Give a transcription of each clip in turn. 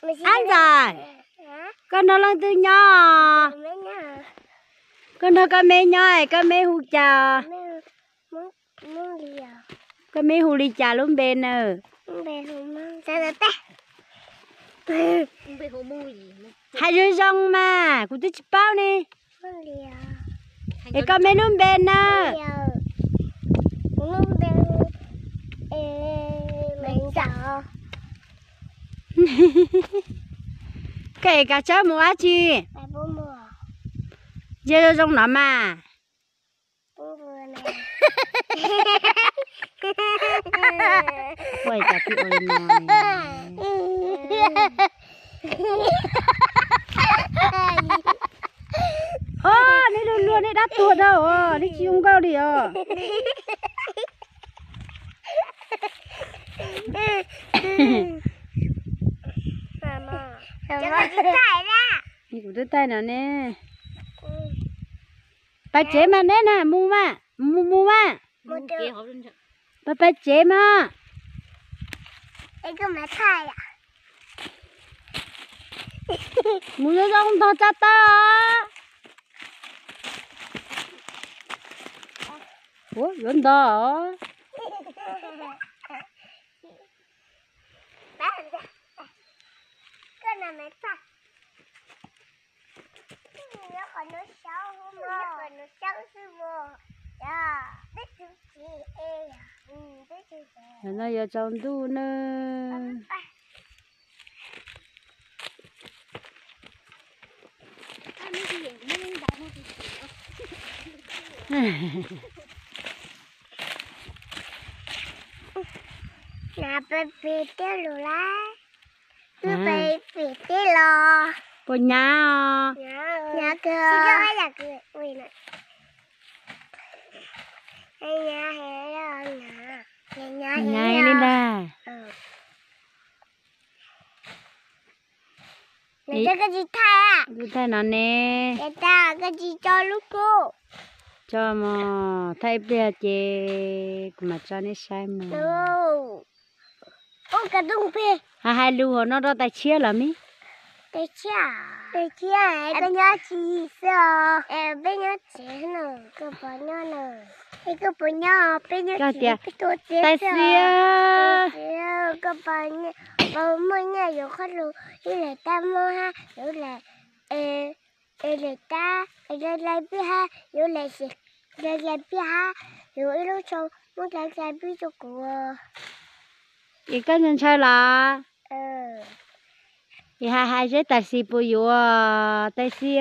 Ăn rồi. Con nó lần từ nhỏ. Con nó cái mẹ nhỏ, cái mẹ hú chà. Cái mẹ hú đi chà luôn bên nè. Hai đứa rong mà, cô tôi chỉ bao nè. Cái mẹ luôn bên nè. Cái cá chép mua á chi? Giờ rong nó mà. Quay cả cái ôi này. Này luôn luôn này đắt tuột đâu, đi chung cao đi Đi của đứa tay nào nè. Bà chế mà nè nè, mua mà. Bà chế mà. 이거 메타야. 무슨 정도 짰다. 연다. cái này mẹ ta. Nó còn nó xấu không? Nó còn nó xấu sư vô. Dạ, biết chữ gì e à? Biết chữ gì. Nó giờ trong tu nè. Nè bê tiêu lù lá. Cứ bê tiêu lò. Bộ nhà Nhà cơ. Chị cơ hay là cơ? Ui nè. Nhà lên đây. Người ta cái gì thay à? Tôi thay nó nè. Người ta cái gì cho lúc cô? Cho mà thay bia chè mà cho nó sai mà. Ô cái đông bia. Hai lúa nó đó tay chia lắm ý. Tay chia này bên nhau chỉ sợ. Bên nhau chỉ nữa, cái bọn nhau nữa. Cái bọn nhau bên nhau chỉ cái tổ chức. Tay chia. Cái bọn nhau mua nhà有可能有来大mua ha,有来来大来比哈，有来是来比哈，有一路上我来比就过。一个人吃啦。hai đứa tài xì bùi yếu tài xì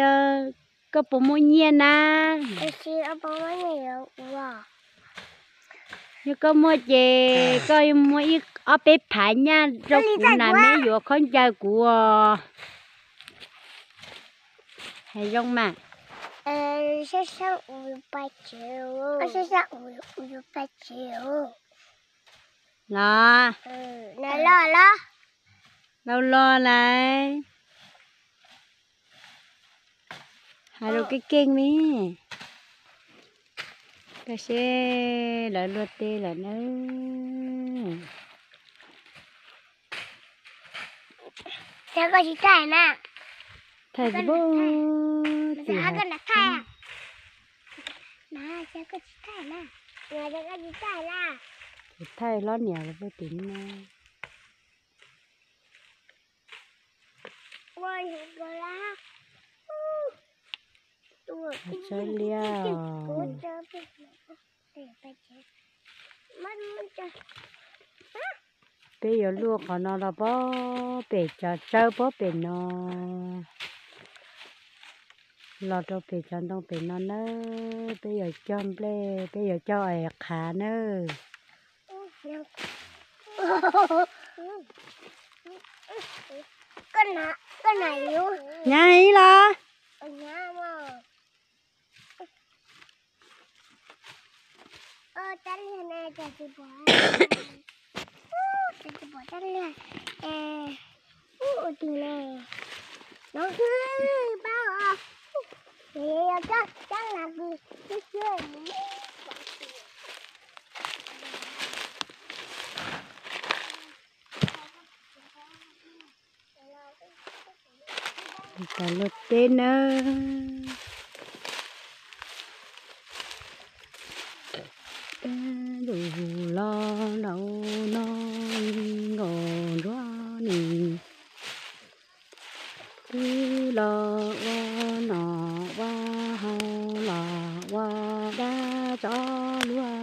có bộ môn nhiên à tài xì ở bộ môn nhiên wow như có mua gì có mua ít ở bếp phải nha rồi cũng là mấy yếu con trai của hay rong mà sẽ sang uống bát chiều sẽ sang uống bát chiều lo nè lo đâu lo này hai đứa cái kinh mi cái xe là luật tê là nó sẽ có gì thay nè thay gì bố sẽ có là thay à nè sẽ có gì thay nè nè sẽ có gì thay nè thay lót nhà là vô tính nè ôi gọi là chơi liao bây giờ luộc họ nó là bó bể cho sâu bó bể nó lọt đâu bể cho đông bể nó nữa bây giờ chôm ple bây giờ cho ai khá nữa cái này luôn nhảy là nhà mà chân lên này cho chị bỏ chân lên từ này nó bao à thì chắc là gì chứ chưa cả lột tên ơ đủ lo đâu nó ngọn rõ nì cứ lo wa nọ wa hao lo wa đa cho lúa